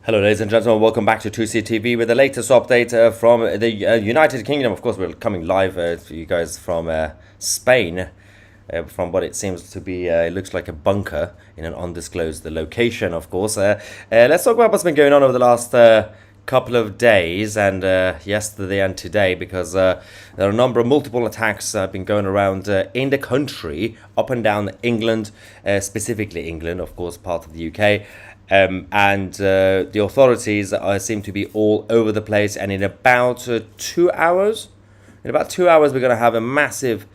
Hello ladies and gentlemen, welcome back to 2CTV with the latest update from the United Kingdom. Of course, we're coming live for you guys from Spain, from what it seems to be, it looks like a bunker in an undisclosed location, of course. Let's talk about what's been going on over the last couple of days and yesterday and today, because there are a number of multiple attacks that have been going around in the country, up and down England, specifically England, of course, part of the UK. And the authorities seem to be all over the place, and in about 2 hours, we're going to have a massive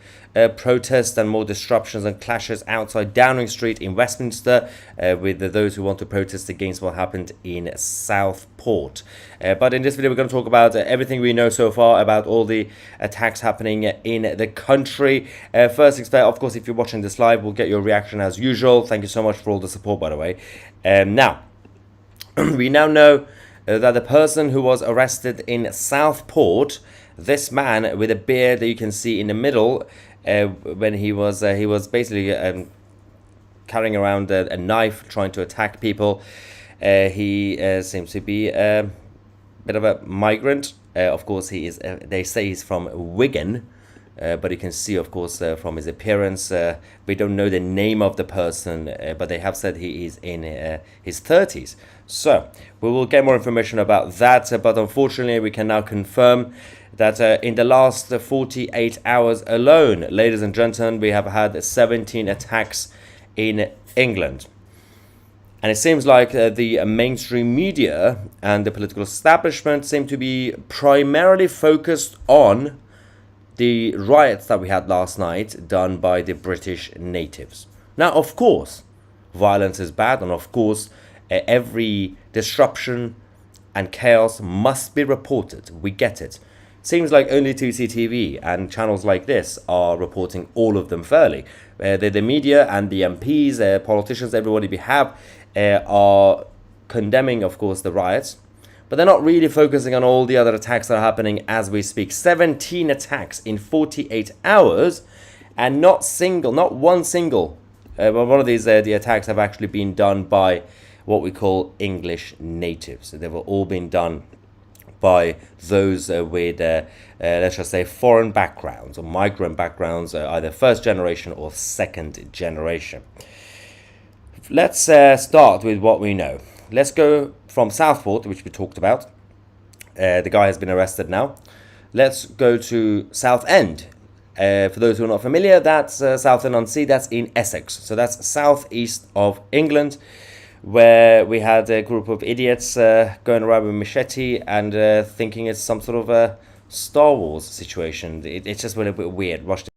protest and more disruptions and clashes outside Downing Street in Westminster with those who want to protest against what happened in Southport. But in this video, we're going to talk about everything we know so far about all the attacks happening in the country. First things first, of course, if you're watching this live, we'll get your reaction as usual. Thank you so much for all the support, by the way. Now, we now know that the person who was arrested in Southport, this man with a beard that you can see in the middle, when he was basically carrying around a knife, trying to attack people. He seems to be a bit of a migrant. Of course, he is. They say he's from Wigan. But you can see, of course, from his appearance, we don't know the name of the person, but they have said he is in his 30s. So we will get more information about that. But unfortunately, we can now confirm that in the last 48 hours alone, ladies and gentlemen, we have had 17 attacks in England. And it seems like the mainstream media and the political establishment seem to be primarily focused on the riots that we had last night done by the British natives. Now, of course, violence is bad, and of course, every disruption and chaos must be reported. We get it. Seems like only 2CTV and channels like this are reporting all of them fairly. The media and the MPs, politicians, everybody we have are condemning, of course, the riots. But they're not really focusing on all the other attacks that are happening as we speak. 17 attacks in 48 hours, and not one single. One of these the attacks have actually been done by what we call English natives. They've all been done by those with, let's just say, foreign backgrounds or migrant backgrounds, either first generation or second generation. Let's start with what we know. Let's go from Southport, which we talked about. The guy has been arrested now. Let's go to Southend. For those who are not familiar, that's Southend-on-Sea. That's in Essex. So that's southeast of England, where we had a group of idiots going around with machete and thinking it's some sort of a Star Wars situation. It's just a little bit weird. Watch this.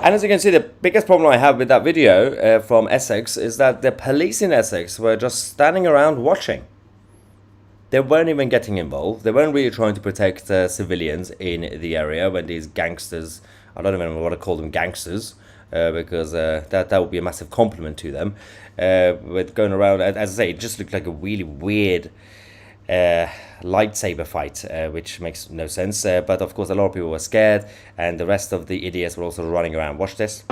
And as you can see, the biggest problem I have with that video from Essex is that the police in Essex were just standing around watching. They weren't even getting involved. They weren't really trying to protect civilians in the area when these gangsters, I don't even want to call them gangsters, because that would be a massive compliment to them, with going around, as I say, it just looked like a really weird lightsaber fight, which makes no sense, but of course a lot of people were scared, and the rest of the idiots were also running around. Watch this.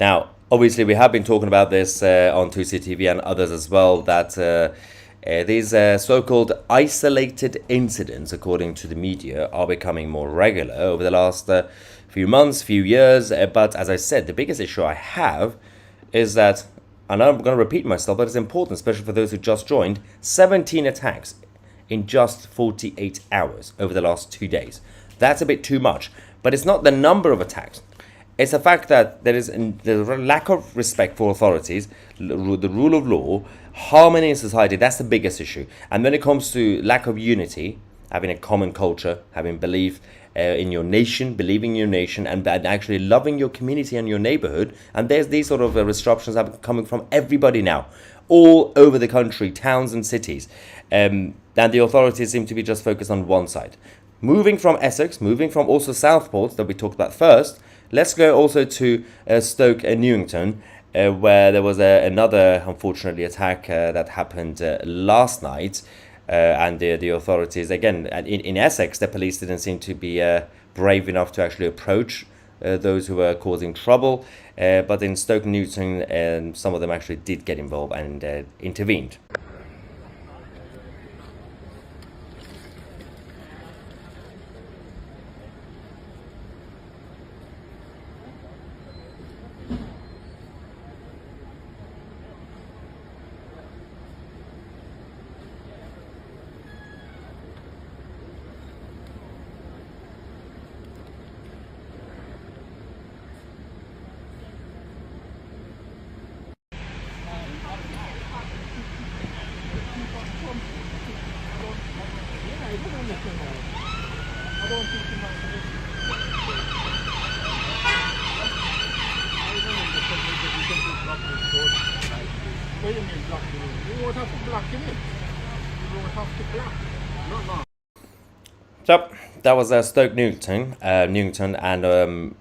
Now, obviously we have been talking about this on 2CTV and others as well, that these so-called isolated incidents, according to the media, are becoming more regular over the last few months, few years. But as I said, the biggest issue I have is that, and I'm going to repeat myself, but it's important, especially for those who just joined, 17 attacks in just 48 hours over the last 2 days. That's a bit too much. But it's not the number of attacks. It's the fact that there's a lack of respect for authorities, the rule of law, harmony in society. That's the biggest issue. And when it comes to lack of unity, having a common culture, having belief in your nation, believing in your nation, and actually loving your community and your neighborhood. And there's these sort of restrictions coming from everybody now, all over the country, towns and cities. And the authorities seem to be just focused on one side. Moving from Essex, moving from also Southport that we talked about first, let's go also to Stoke Newington, where there was another, unfortunately, attack that happened last night. And the authorities, again, in Essex, the police didn't seem to be brave enough to actually approach those who were causing trouble. But in Stoke Newington, some of them actually did get involved and intervened. So that was Stoke Newington, and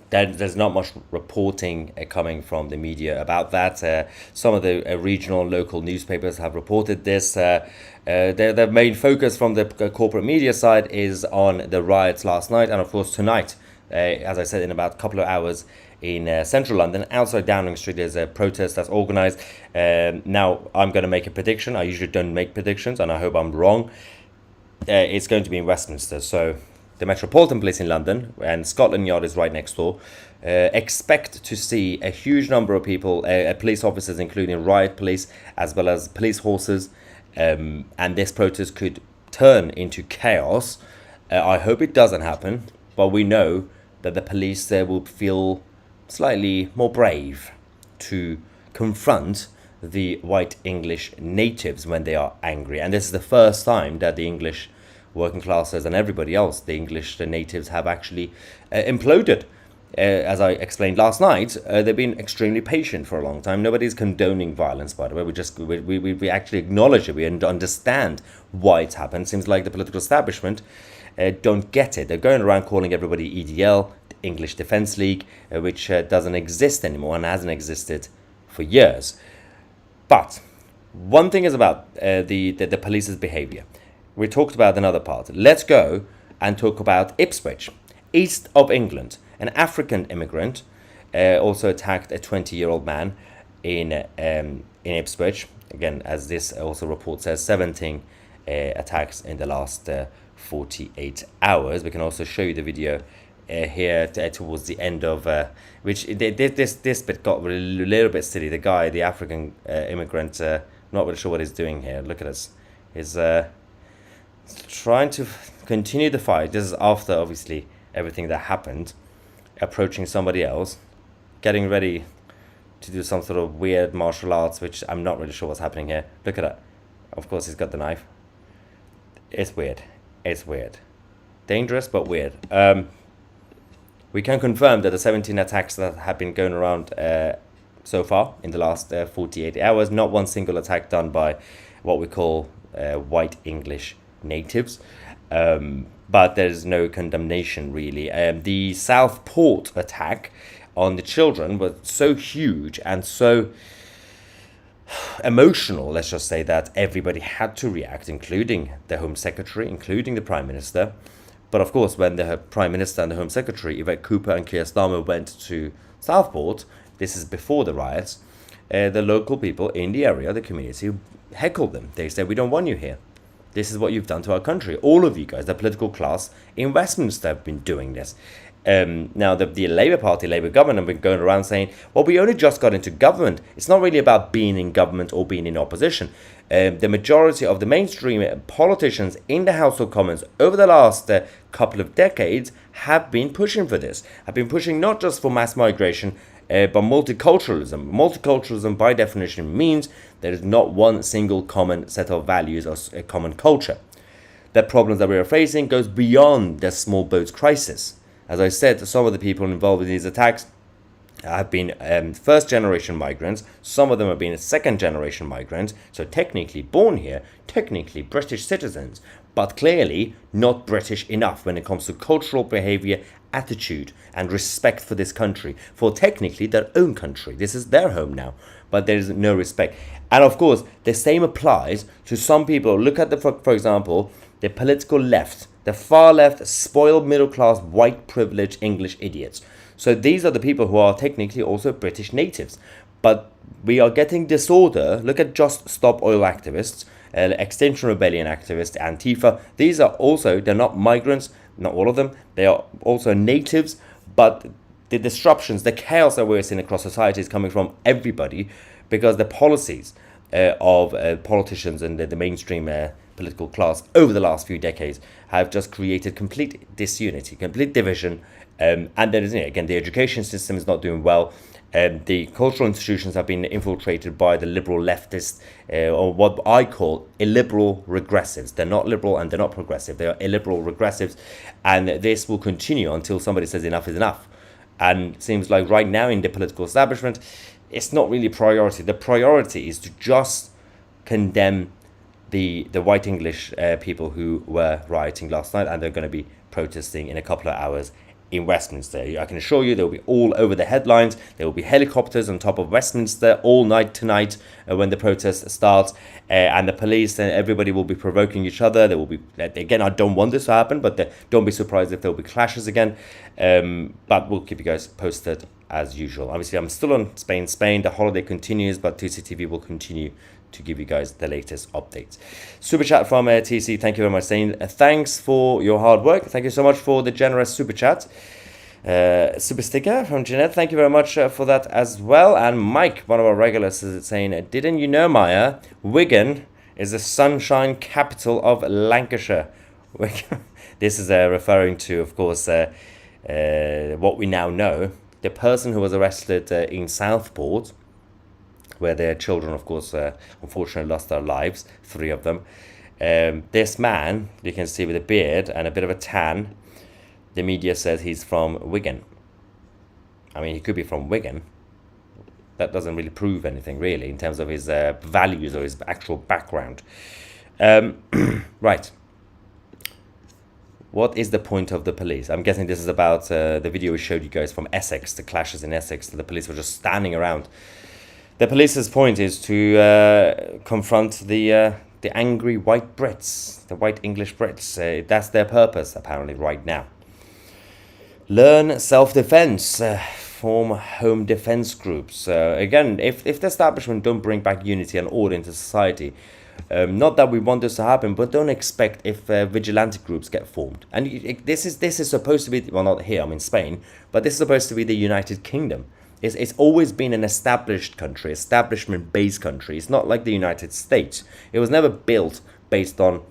there's not much reporting coming from the media about that. Some of the regional, local newspapers have reported this. Their main focus from the corporate media side is on the riots last night, and of course tonight, as I said, in about a couple of hours in central London, outside Downing Street, there's a protest that's organised. Now, I'm going to make a prediction. I usually don't make predictions, and I hope I'm wrong. It's going to be in Westminster. So the Metropolitan Police in London, and Scotland Yard is right next door, expect to see a huge number of people, police officers, including riot police, as well as police horses, and this protest could turn into chaos. I hope it doesn't happen, but we know that the police there will feel slightly more brave to confront the white English natives when they are angry. And this is the first time that the English working classes and everybody else, the English, the natives, have actually imploded. As I explained last night, they've been extremely patient for a long time. Nobody's condoning violence, by the way. We actually acknowledge it. We understand why it's happened. Seems like the political establishment don't get it. They're going around calling everybody EDL, English Defence League, which doesn't exist anymore and hasn't existed for years. But one thing is about the police's behaviour. We talked about another part. Let's go and talk about Ipswich, east of England. An African immigrant also attacked a 20-year-old man in Ipswich. Again, as this also report says, 17 attacks in the last 48 hours. We can also show you the video here towards the end of which this bit got a little bit silly. The guy, the African immigrant, not really sure what he's doing here. Look at this. He's trying to continue the fight. This is after, obviously, everything that happened. Approaching somebody else, getting ready to do some sort of weird martial arts, which I'm not really sure what's happening here. Look at that. Of course, he's got the knife. It's weird. It's weird. Dangerous, but weird. We can confirm that the 17 attacks that have been going around so far in the last 48 hours, not one single attack done by what we call white English natives. But there's no condemnation, really. The Southport attack on the children was so huge and so emotional, let's just say, that everybody had to react, including the Home Secretary, including the Prime Minister. But of course, when the Prime Minister and the Home Secretary, Yvette Cooper and Keir Starmer, went to Southport, this is before the riots, the local people in the area, the community, heckled them. They said, "We don't want you here. This is what you've done to our country. All of you guys, the political class in Westminster, have been doing this." Now, the Labour Party, Labour government have been going around saying, well, we only just got into government. It's not really about being in government or being in opposition. The majority of the mainstream politicians in the House of Commons over the last couple of decades have been pushing for this, have been pushing not just for mass migration, but multiculturalism. Multiculturalism, by definition, means there is not one single common set of values or a common culture. The problems that we are facing goes beyond the small boats crisis. As I said, some of the people involved in these attacks have been first-generation migrants. Some of them have been second-generation migrants, so technically born here, technically British citizens, but clearly not British enough when it comes to cultural behavior, attitude, and respect for this country, for technically their own country. This is their home now, but there is no respect. And of course, the same applies to some people. Look at, for example, the political left. The far left, spoiled middle-class, white privileged English idiots. So these are the people who are technically also British natives. But we are getting disorder. Look at Just Stop Oil activists, Extinction Rebellion activists, Antifa. These are also, they're not migrants, not all of them. They are also natives. But the disruptions, the chaos that we're seeing across society is coming from everybody, because the policies of politicians and the mainstream political class over the last few decades have just created complete disunity, complete division, and there is, again, the education system is not doing well. The cultural institutions have been infiltrated by the liberal leftists, or what I call illiberal regressives. They're not liberal and they're not progressive. They are illiberal regressives, and this will continue until somebody says enough is enough. And it seems like right now in the political establishment, it's not really a priority. The priority is to just condemn the white English people who were rioting last night, and they're going to be protesting in a couple of hours in Westminster. I can assure you they'll be all over the headlines. There will be helicopters on top of Westminster all night tonight when the protest starts, and the police and everybody will be provoking each other. There will be, again, I don't want this to happen, but don't be surprised if there will be clashes again. But we'll keep you guys posted as usual. Obviously, I'm still on Spain. The holiday continues, but TCTV will continue to give you guys the latest updates. Super chat from TC, thank you very much, saying thanks for your hard work. Thank you so much for the generous super chat. Super sticker from Jeanette, thank you very much for that as well. And Mike, one of our regulars, is saying, didn't you know, Maya, Wigan is the sunshine capital of Lancashire? This is referring to, of course, what we now know. The person who was arrested in Southport, where their children, of course, unfortunately lost their lives, 3 of them. This man, you can see with a beard and a bit of a tan, the media says he's from Wigan. I mean, he could be from Wigan. That doesn't really prove anything, really, in terms of his values or his actual background. Right. What is the point of the police? I'm guessing this is about the video we showed you guys from Essex, the clashes in Essex. The police were just standing around. The police's point is to confront the angry white Brits, the white English Brits. That's their purpose, apparently, right now. Learn self-defense, form home defense groups. Again, if the establishment don't bring back unity and order into society, not that we want this to happen, but don't expect if vigilante groups get formed. And this is supposed to be, well, not here, I'm in Spain, but this is supposed to be the United Kingdom. It's always been an established country, establishment-based country. It's not like the United States. It was never built based on,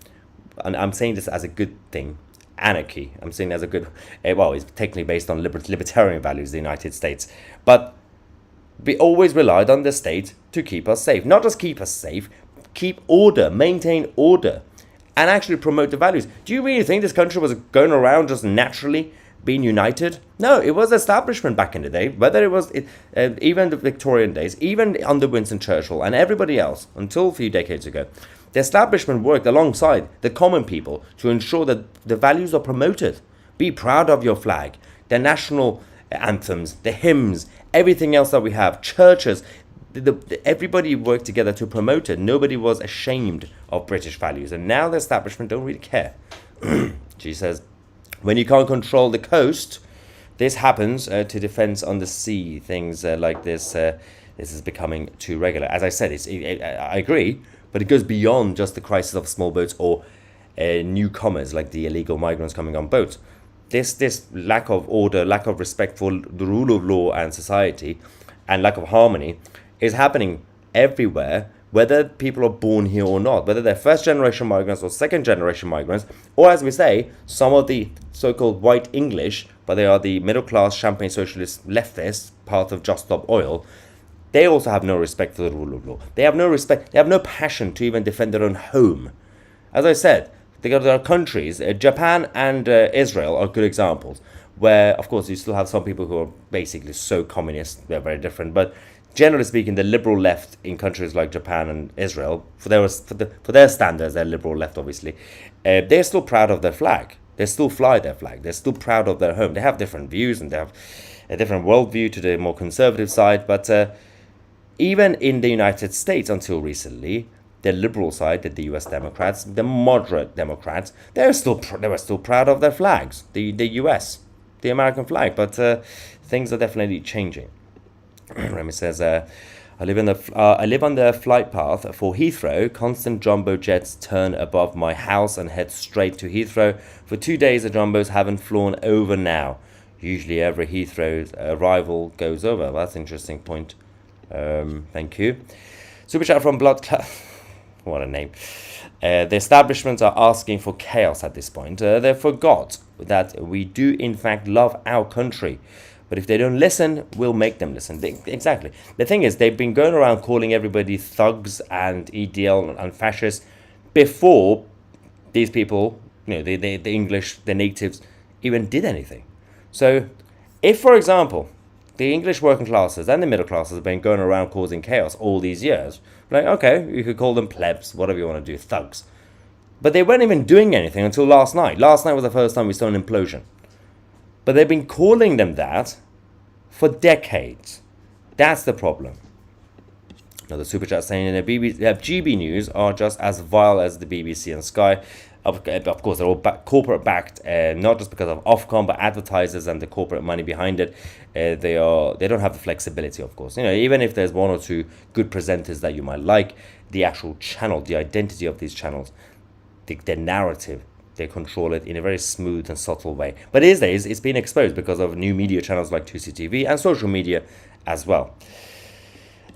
and I'm saying this as a good thing, anarchy. I'm saying as a good, well, it's technically based on libertarian values, the United States. But we always relied on the state to keep us safe. Not just keep us safe, keep order, maintain order, and actually promote the values. Do you really think this country was going around just naturally being united? No, it was establishment back in the day, whether it was even the Victorian days, even under Winston Churchill and everybody else until a few decades ago. The establishment worked alongside the common people to ensure that the values are promoted. Be proud of your flag, the national anthems, the hymns, everything else that we have, churches. Everybody worked together to promote it. Nobody was ashamed of British values, and now the establishment don't really care. She says, when you can't control the coast, this happens to defense on the sea. Things like this, this is becoming too regular. As I said, I agree, but it goes beyond just the crisis of small boats or newcomers like the illegal migrants coming on boats. this lack of order, lack of respect for the rule of law and society, and lack of harmony is happening everywhere, whether people are born here or not, whether they're first generation migrants or second generation migrants, or as we say, some of the so-called white English, but they are the middle class champagne socialist leftists, part of Just Stop Oil. They also have no respect for the rule of law. They have no respect, they have no passion to even defend their own home. As I said, there are countries, Japan and Israel are good examples, where, of course, you still have some people who are basically so communist, they're very different, but generally speaking, the liberal left in countries like Japan and Israel, for their standards, they're liberal left, obviously, they're still proud of their flag. They still fly their flag. They're still proud of their home. They have different views and they have a different worldview to the more conservative side, but even in the United States until recently, the liberal side, the US Democrats, the moderate Democrats, they were still proud of their flags, the US, the American flag, but things are definitely changing. Remy says, I live on the flight path for Heathrow. Constant jumbo jets turn above my house and head straight to Heathrow. For 2 days, the jumbos haven't flown over now. Usually every Heathrow arrival goes over. Well, that's an interesting point. Thank you. Super chat from Blood Cloud. What a name. The establishments are asking for chaos at this point. They forgot that we do in fact love our country. But if they don't listen, we'll make them listen. Exactly. The thing is, they've been going around calling everybody thugs and EDL and fascists before these people, the English, the natives, even did anything. So if, for example, the English working classes and the middle classes have been going around causing chaos all these years, like, okay, you could call them plebs, whatever you want to do, thugs. But they weren't even doing anything until last night. Last night was the first time we saw an implosion. But they've been calling them that for decades. That's the problem. Another super chat saying in the GB News are just as vile as the BBC and Sky. Of course, they're all corporate backed, not just because of Ofcom, but advertisers and the corporate money behind it. They don't have the flexibility, of course. Even if there's one or two good presenters that you might like, the actual channel, the identity of these channels, the narrative, they control it in a very smooth and subtle way. But these days, it's been exposed because of new media channels like 2CTV and social media as well.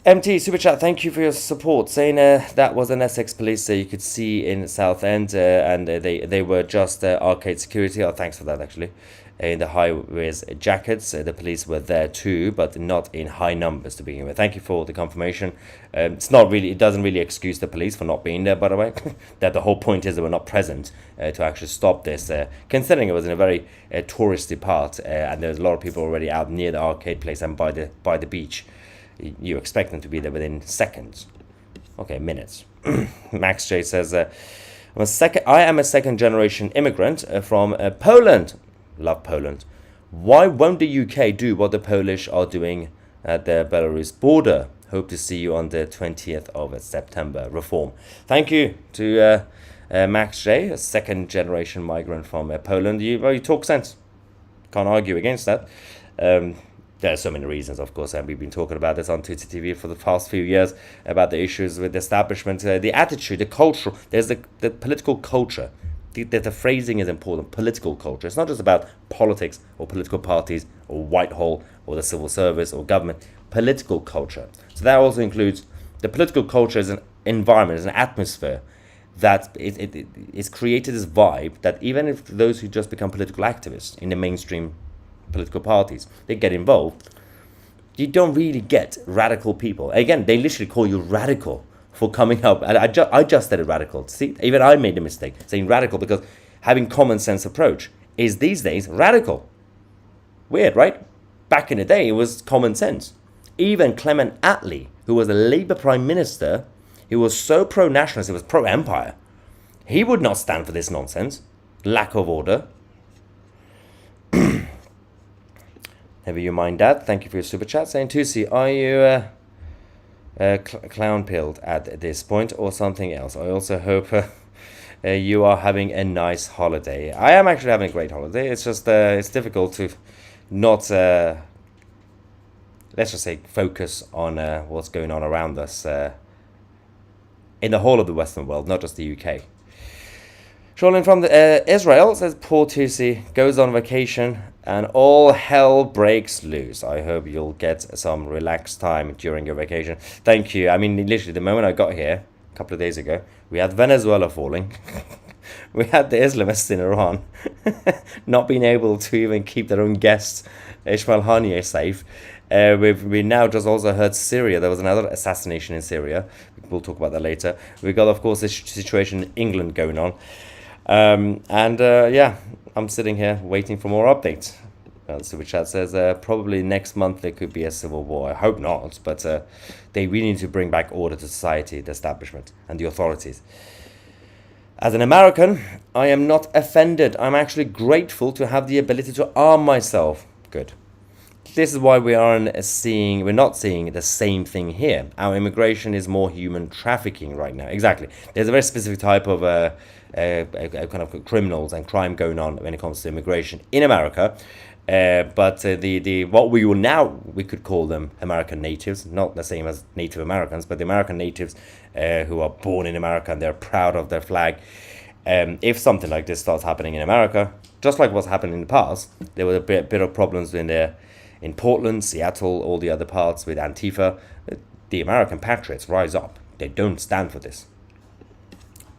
MT Super Chat, thank you for your support. Saying that was an Essex police you could see in Southend, and they were just arcade security. Oh, thanks for that, actually. In the high-vis jackets, the police were there too, but not in high numbers to begin with. Thank you for the confirmation. It doesn't really excuse the police for not being there, by the way. That the whole point is they were not present to actually stop this, considering it was in a very touristy part, and there's a lot of people already out near the arcade place and by the beach. You expect them to be there within seconds. Okay, minutes. Max J says, I am a second generation immigrant from Poland. Love Poland. Why won't the UK do what the Polish are doing at the Belarus border? Hope to see you on the 20th of September. Reform. Thank you to Max J, a second generation migrant from Poland. You talk sense. Can't argue against that. There are so many reasons, of course, and we've been talking about this on TV for the past few years, about the issues with the establishment, the attitude, the culture. There's the political culture. The phrasing is important, political culture. It's not just about politics or political parties or Whitehall or the civil service or government. Political culture. So that also includes the political culture as an environment, as an atmosphere that it's created this vibe that even if those who just become political activists in the mainstream political parties, they get involved, you don't really get radical people. Again, they literally call you radical for coming up. And I just said radical. See, even I made a mistake saying radical because having common sense approach is these days radical. Weird, right? Back in the day, it was common sense. Even Clement Attlee, who was a Labour Prime Minister, he was so pro-nationalist, he was pro-empire. He would not stand for this nonsense. Lack of order. Never you mind that. Thank you for your super chat. Saying, Tusi, are you clown-pilled at this point or something else? I also hope you are having a nice holiday. I am actually having a great holiday. It's just it's difficult to not, let's just say, focus on what's going on around us in the whole of the Western world, not just the UK. Charlene from Israel says, poor Tusi goes on vacation and all hell breaks loose. I hope you'll get some relaxed time during your vacation. Thank you. I mean, literally, the moment I got here, a couple of days ago, we had Venezuela falling. We had the Islamists in Iran not being able to even keep their own guests, Ismail Haniyeh, safe. We now just also heard Syria. There was another assassination in Syria. We'll talk about that later. We got, of course, this situation in England going on. Yeah, I'm sitting here waiting for more updates. Super Chat says probably next month there could be a civil war. I hope not, but they really need to bring back order to society, the establishment, and the authorities. As an American, I am not offended. I'm actually grateful to have the ability to arm myself. Good. This is why we're not seeing the same thing here. Our immigration is more human trafficking right now. Exactly. There's a very specific type of kind of criminals and crime going on when it comes to immigration in America. But what we could call them American natives, not the same as Native Americans, but the American natives who are born in America and they're proud of their flag. If something like this starts happening in America, just like what's happened in the past, there were a bit of problems in Portland, Seattle, all the other parts with Antifa. The American patriots rise up. They don't stand for this.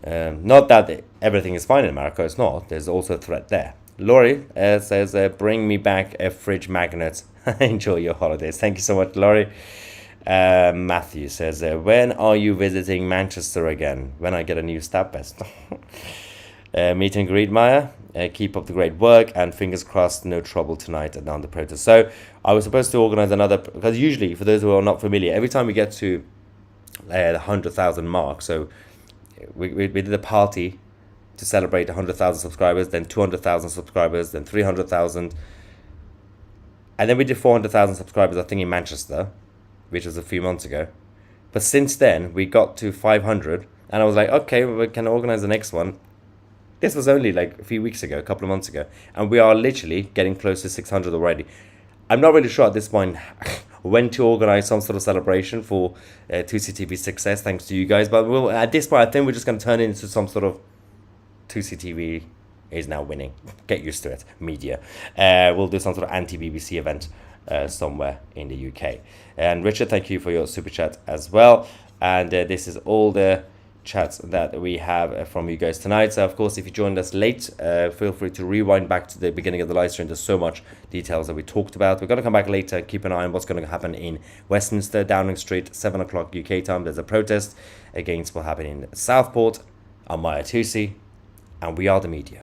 Not that everything is fine in America, it's not. There's also a threat there. Laurie says, bring me back a fridge magnet. Enjoy your holidays. Thank you so much, Laurie. Matthew says, when are you visiting Manchester again? When I get a new stab vest. Meet and greet, Maya. Keep up the great work and fingers crossed, no trouble tonight at the protest. So I was supposed to organize another, because usually, for those who are not familiar, every time we get to the 100,000 mark, so we did a party to celebrate 100,000 subscribers, then 200,000 subscribers, then 300,000, and then we did 400,000 subscribers, I think, in Manchester, which was a few months ago. But since then, we got to 500, and I was like, okay, we can organize the next one. This was only like a few weeks ago, a couple of months ago, and we are literally getting close to 600 already. I'm not really sure at this point when to organize some sort of celebration for 2CTV's success, thanks to you guys. But at this point, I think we're just going to turn it into some sort of 2CTV is now winning. Get used to it, media. We'll do some sort of anti-BBC event somewhere in the UK. And Richard, thank you for your super chat as well. And this is all the chats that we have from you guys tonight. So of course, if you joined us late, feel free to rewind back to the beginning of the live stream. There's so much details that we talked about. We're going to come back later. Keep an eye on what's going to happen in Westminster, Downing Street, 7 o'clock UK time. There's a protest against what happened in Southport. I'm Maya Tusi, and we are the media.